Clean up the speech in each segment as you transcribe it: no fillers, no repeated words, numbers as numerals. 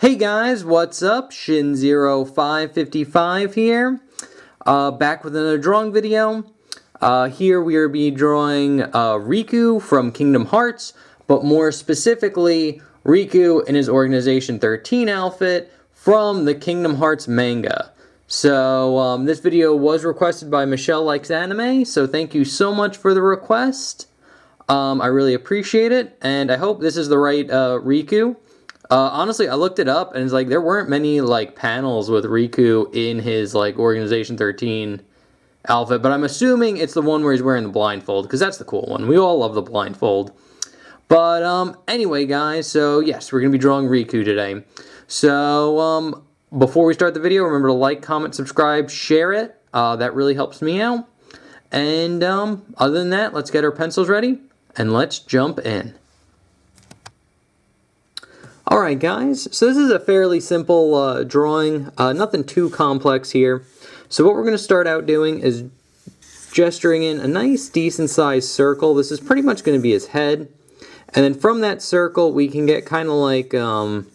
Hey guys, what's up? Shin0555 here, back with another drawing video. Here we are be drawing Riku from Kingdom Hearts, but more specifically, Riku in his Organization 13 outfit from the Kingdom Hearts manga. So this video was requested by Michelle Likes Anime, so thank you so much for the request. I really appreciate it, and I hope this is the right Riku. Honestly, I looked it up, and it's like there weren't many like panels with Riku in his like Organization 13 outfit, but I'm assuming it's the one where he's wearing the blindfold, because that's the cool one. We all love the blindfold. But anyway, guys, so yes, we're gonna be drawing Riku today. So before we start the video, remember to like, comment, subscribe, share it. That really helps me out. And other than that, let's get our pencils ready and let's jump in. Alright guys, so this is a fairly simple drawing, nothing too complex here. So what we're going to start out doing is gesturing in a nice decent sized circle. This is pretty much going to be his head. And then from that circle we can get kind of like the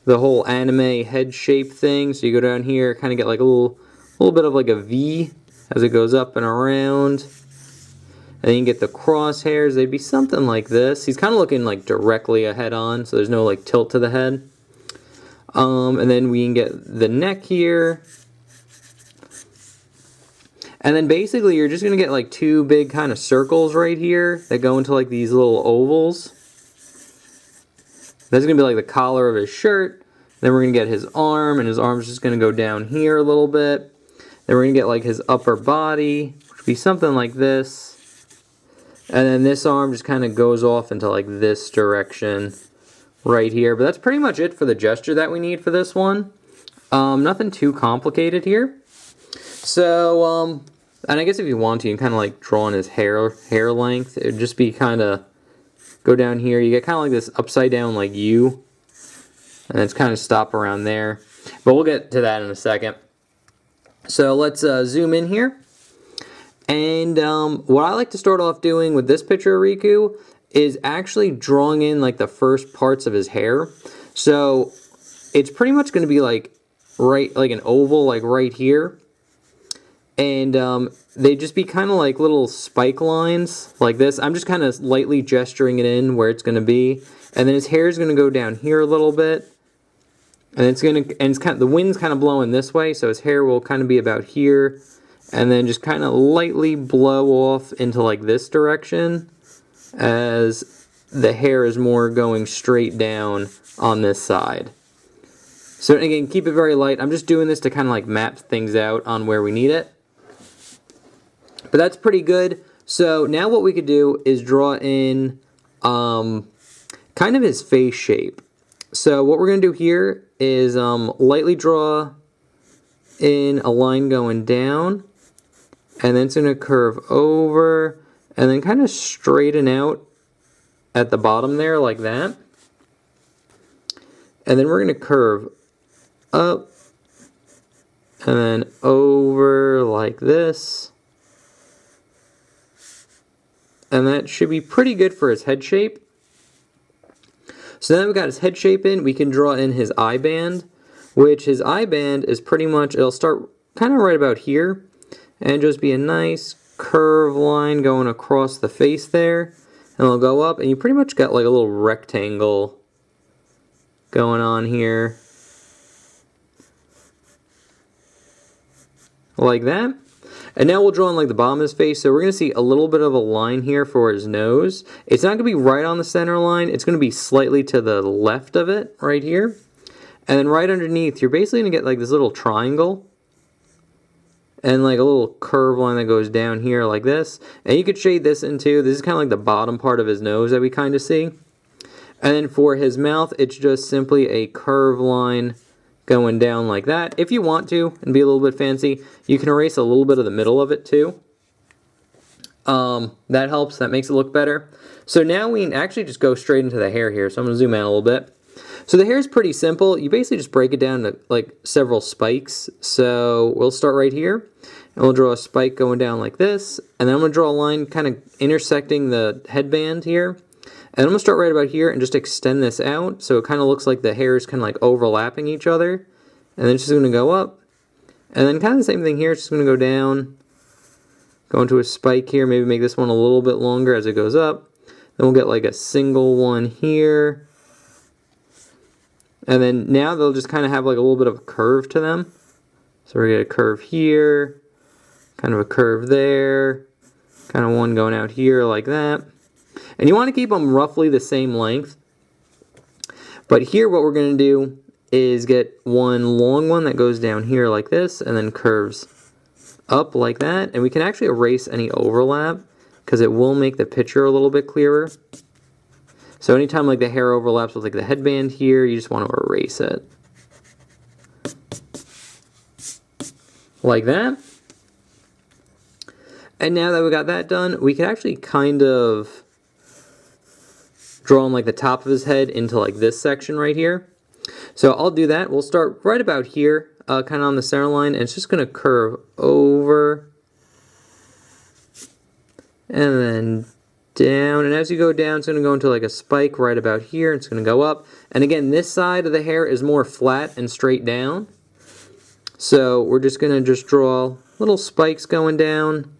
whole anime head shape thing. So you go down here, kind of get like a little bit of like a V as it goes up and around. And then you get the crosshairs. They'd be something like this. He's kind of looking like directly ahead on, so there's no like tilt to the head. And then we can get the neck here. And then basically you're just going to get like two big kind of circles right here that go into like these little ovals. That's going to be like the collar of his shirt. Then we're going to get his arm, and his arm's just going to go down here a little bit. Then we're going to get like his upper body, which would be something like this. And then this arm just kind of goes off into like this direction right here. But that's pretty much it for the gesture that we need for this one. Nothing too complicated here. So, and I guess if you want to, you can kind of like draw on his hair length. It would just be kind of, go down here. You get kind of like this upside down like U. And it's kind of stop around there. But we'll get to that in a second. So let's zoom in here. And what I like to start off doing with this picture of Riku is actually drawing in like the first parts of his hair. So it's pretty much going to be like like an oval like right here. And they just be kind of like little spike lines like this. I'm just kind of lightly gesturing it in where it's going to be. And then his hair is going to go down here a little bit. And it's the wind's kind of blowing this way, so his hair will kind of be about here. And then just kind of lightly blow off into like this direction as the hair is more going straight down on this side. So again, keep it very light. I'm just doing this to kind of like map things out on where we need it. But that's pretty good. So now what we could do is draw in kind of his face shape. So what we're going to do here is lightly draw in a line going down. And then it's going to curve over and then kind of straighten out at the bottom there like that. And then we're going to curve up and then over like this. And that should be pretty good for his head shape. So now we've got his head shape in, we can draw in his eye band, which his eye band is pretty much, it'll start kind of right about here. And just be a nice curved line going across the face there. And it'll go up, and you pretty much got like a little rectangle going on here. Like that. And now we'll draw in like the bottom of his face. So we're going to see a little bit of a line here for his nose. It's not going to be right on the center line. It's going to be slightly to the left of it, right here. And then right underneath, you're basically going to get like this little triangle. And like a little curve line that goes down here like this. And you could shade this in too. This is kind of like the bottom part of his nose that we kind of see. And then for his mouth, it's just simply a curved line going down like that. If you want to, and be a little bit fancy, you can erase a little bit of the middle of it too. That helps. That makes it look better. So now we can actually just go straight into the hair here. So I'm going to zoom out a little bit. So the hair is pretty simple. You basically just break it down to like several spikes. So we'll start right here. And we'll draw a spike going down like this. And then I'm going to draw a line kind of intersecting the headband here. And I'm going to start right about here and just extend this out so it kind of looks like the hairs kind of like overlapping each other. And then it's just going to go up. And then kind of the same thing here, it's just going to go down. Go into a spike here, maybe make this one a little bit longer as it goes up. Then we'll get like a single one here. And then now they'll just kind of have like a little bit of a curve to them. So we're going to get a curve here, kind of a curve there, kind of one going out here like that. And you want to keep them roughly the same length. But here what we're going to do is get one long one that goes down here like this and then curves up like that. And we can actually erase any overlap because it will make the picture a little bit clearer. So anytime like the hair overlaps with like the headband here, you just want to erase it. Like that. And now that we got that done, we can actually kind of draw on like the top of his head into like this section right here. So I'll do that. We'll start right about here, kind of on the center line, and it's just going to curve over and then down. And as you go down, it's going to go into like a spike right about here. It's going to go up. And again, this side of the hair is more flat and straight down. So we're just going to just draw little spikes going down.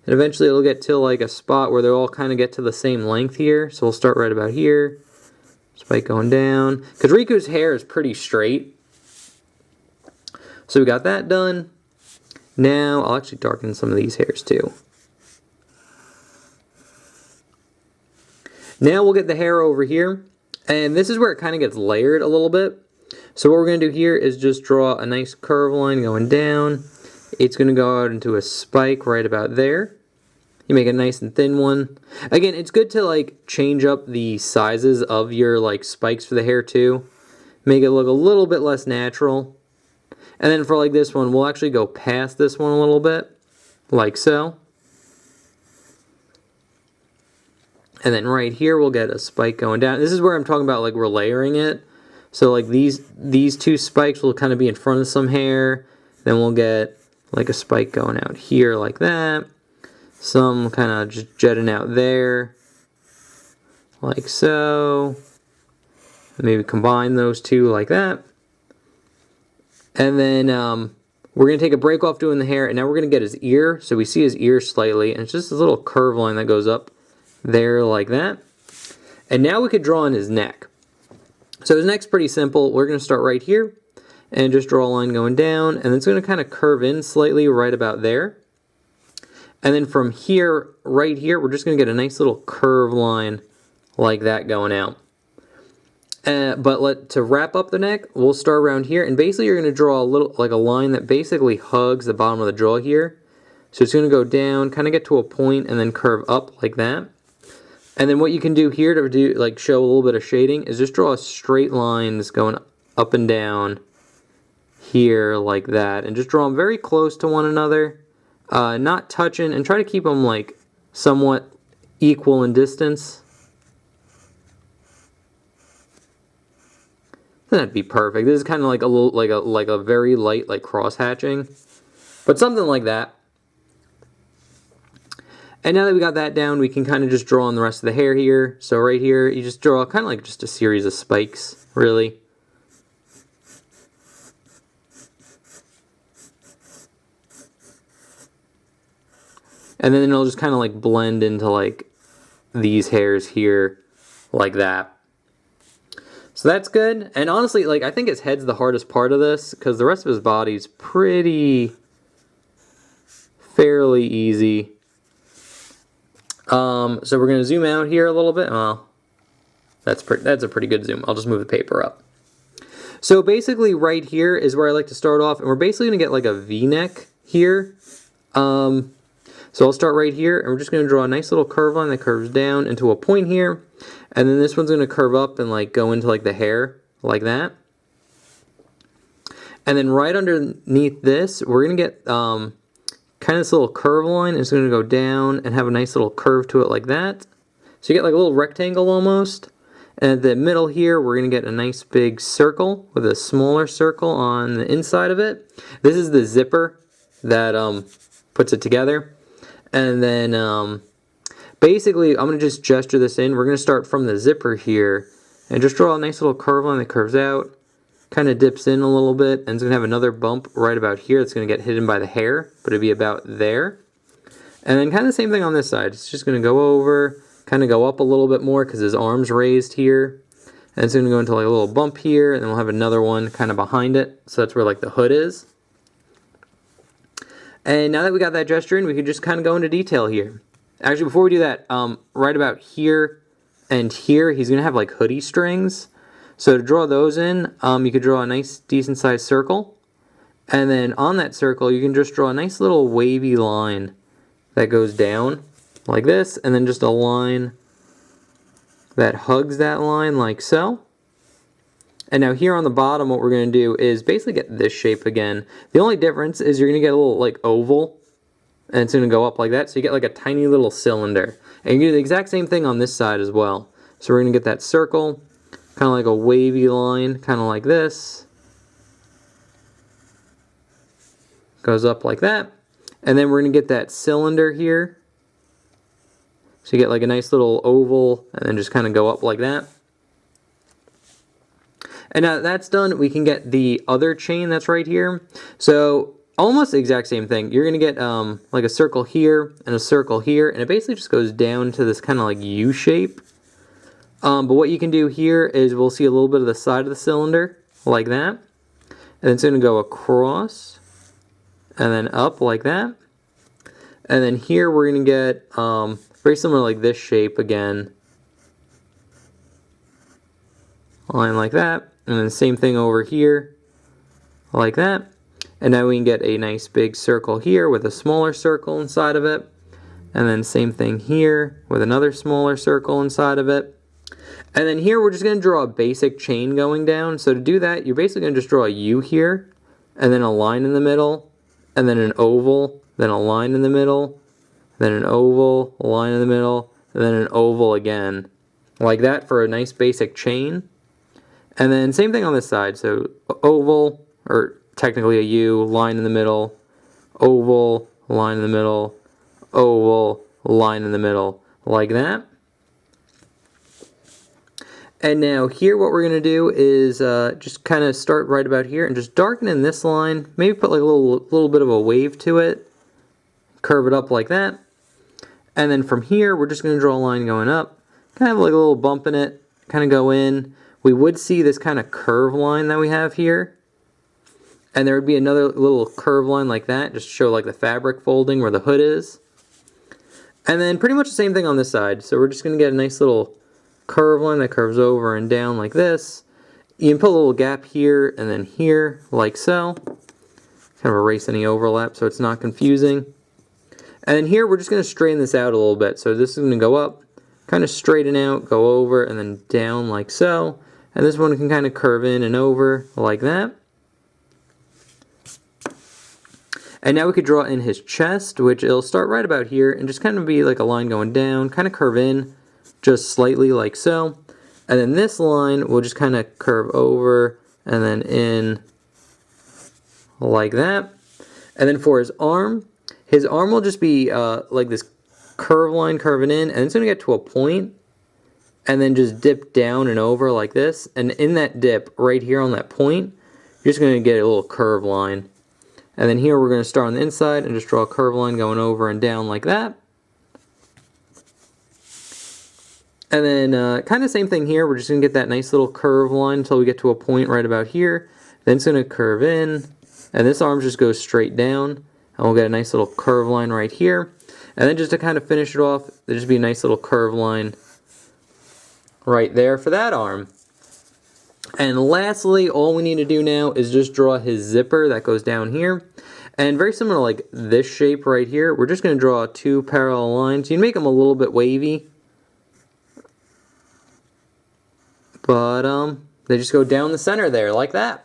And eventually it'll get to like a spot where they all kind of get to the same length here. So we'll start right about here. Spike going down. Because Riku's hair is pretty straight. So we got that done. Now I'll actually darken some of these hairs too. Now we'll get the hair over here. And this is where it kind of gets layered a little bit. So what we're going to do here is just draw a nice curve line going down. It's going to go out into a spike right about there. You make a nice and thin one. Again, it's good to like change up the sizes of your like spikes for the hair too. Make it look a little bit less natural. And then for like this one, we'll actually go past this one a little bit, like so. And then right here, we'll get a spike going down. This is where I'm talking about like we're layering it. So like these two spikes will kind of be in front of some hair. Then we'll get like a spike going out here like that. Some kind of just jetting out there. Like so. Maybe combine those two like that. And then we're going to take a break off doing the hair. And now we're going to get his ear. So we see his ear slightly. And it's just this little curve line that goes up there like that. And now we could draw on his neck. So his neck's pretty simple. We're going to start right here and just draw a line going down, and it's going to kind of curve in slightly right about there. And then from here, right here, we're just going to get a nice little curve line like that going out. But to wrap up the neck, we'll start around here, and basically you're going to draw a little like a line that basically hugs the bottom of the jaw here. So it's going to go down, kind of get to a point, and then curve up like that. And then what you can do here to do like show a little bit of shading is just draw a straight line that's going up and down here like that, and just draw them very close to one another, not touching, and try to keep them like somewhat equal in distance. That'd be perfect. This is kind of like a little like a very light like cross hatching, but something like that. And now that we got that down, we can kind of just draw on the rest of the hair here. So right here, you just draw kind of like just a series of spikes, really. And then it'll just kind of like blend into like these hairs here, like that. So that's good. And honestly, like I think his head's the hardest part of this because the rest of his body's fairly easy. So we're going to zoom out here a little bit. Well, that's a pretty good zoom. I'll just move the paper up. So basically right here is where I like to start off, and we're basically going to get like a V-neck here. So I'll start right here, and we're just going to draw a nice little curve line that curves down into a point here, and then this one's going to curve up and like go into like the hair like that. And then right underneath this, we're going to get kind of this little curve line. It's going to go down and have a nice little curve to it like that. So you get like a little rectangle almost. And at the middle here, we're going to get a nice big circle with a smaller circle on the inside of it. This is the zipper that puts it together. And then basically, I'm going to just gesture this in. We're going to start from the zipper here and just draw a nice little curve line that curves out, kind of dips in a little bit, and it's going to have another bump right about here that's going to get hidden by the hair, but it'll be about there. And then kind of the same thing on this side. It's just going to go over, kind of go up a little bit more because his arm's raised here. And it's going to go into like a little bump here, and then we'll have another one kind of behind it. So that's where like the hood is. And now that we got that gesture in, we can just kind of go into detail here. Actually, before we do that, right about here and here, he's going to have like hoodie strings. So to draw those in, you could draw a nice decent sized circle. And then on that circle, you can just draw a nice little wavy line that goes down like this, and then just a line that hugs that line like so. And now here on the bottom, what we're going to do is basically get this shape again. The only difference is you're going to get a little like oval, and it's going to go up like that. So you get like a tiny little cylinder. And you do the exact same thing on this side as well. So we're going to get that circle, kind of like a wavy line, kind of like this. Goes up like that. And then we're going to get that cylinder here. So you get like a nice little oval, and then just kind of go up like that. And now that that's done, we can get the other chain that's right here. So almost the exact same thing. You're going to get like a circle here and a circle here, and it basically just goes down to this kind of like U shape. But what you can do here is we'll see a little bit of the side of the cylinder like that. And it's going to go across and then up like that. And then here we're going to get very similar like this shape again. Line like that. And then the same thing over here, like that. And now we can get a nice big circle here with a smaller circle inside of it. And then same thing here with another smaller circle inside of it. And then here we're just going to draw a basic chain going down. So to do that, you're basically going to just draw a U here, and then a line in the middle, and then an oval, then a line in the middle, then an oval, a line in the middle, and then an oval again. Like that for a nice basic chain. And then same thing on this side, so oval, or technically a U, line in the middle, oval, line in the middle, oval, line in the middle, like that. And now here what we're going to do is just kind of start right about here and just darken in this line, maybe put like a little bit of a wave to it, curve it up like that. And then from here we're just going to draw a line going up, kind of like a little bump in it, kind of go in. We would see this kind of curve line that we have here. And there would be another little curve line like that, just to show like the fabric folding where the hood is. And then pretty much the same thing on this side. So we're just going to get a nice little curve line that curves over and down like this. You can put a little gap here and then here, like so. Kind of erase any overlap so it's not confusing. And then here we're just going to straighten this out a little bit. So this is going to go up, kind of straighten out, go over, and then down like so. And this one can kind of curve in and over like that. And now we could draw in his chest, which it'll start right about here and just kind of be like a line going down, kind of curve in just slightly like so. And then this line will just kind of curve over and then in like that. And then for his arm will just be like this curve line curving in, and it's going to get to a point and then just dip down and over like this. And in that dip right here on that point, you're just going to get a little curve line. And then here we're going to start on the inside and just draw a curve line going over and down like that. And then kind of same thing here. We're just going to get that nice little curve line until we get to a point right about here. Then it's going to curve in, and this arm just goes straight down. And we'll get a nice little curve line right here. And then just to kind of finish it off, there'll just be a nice little curve line right there for that arm. And lastly, all we need to do now is just draw his zipper that goes down here. And very similar to like this shape right here, we're just going to draw two parallel lines. You can make them a little bit wavy, but they just go down the center there like that.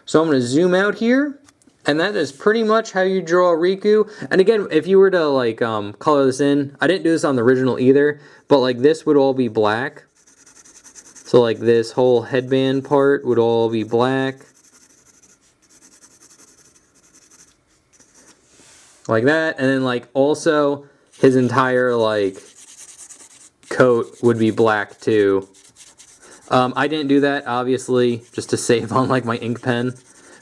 So I'm going to zoom out here, and that is pretty much how you draw Riku. And again, if you were to like color this in, I didn't do this on the original either, but like this would all be black. So like this whole headband part would all be black. Like that. And then like also his entire like coat would be black too. I didn't do that, obviously, just to save on like my ink pen.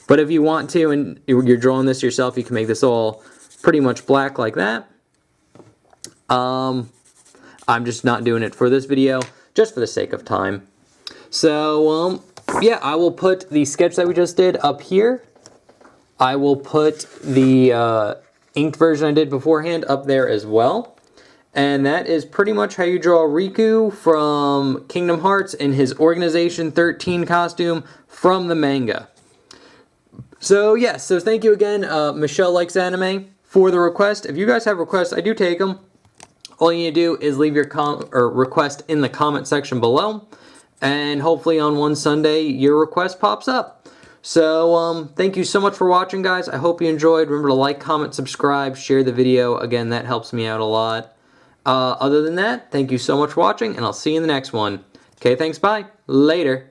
But if you want to and you're drawing this yourself, you can make this all pretty much black like that. I'm just not doing it for this video, just for the sake of time. So, yeah, I will put the sketch that we just did up here. I will put the inked version I did beforehand up there as well. And that is pretty much how you draw Riku from Kingdom Hearts in his Organization 13 costume from the manga. So, yes, so thank you again, Michelle Likes Anime, for the request. If you guys have requests, I do take them. All you need to do is leave your request in the comment section below. And hopefully on one Sunday, your request pops up. So, thank you so much for watching, guys. I hope you enjoyed. Remember to like, comment, subscribe, share the video. Again, that helps me out a lot. Other than that, thank you so much for watching, and I'll see you in the next one. Okay, thanks, bye. Later.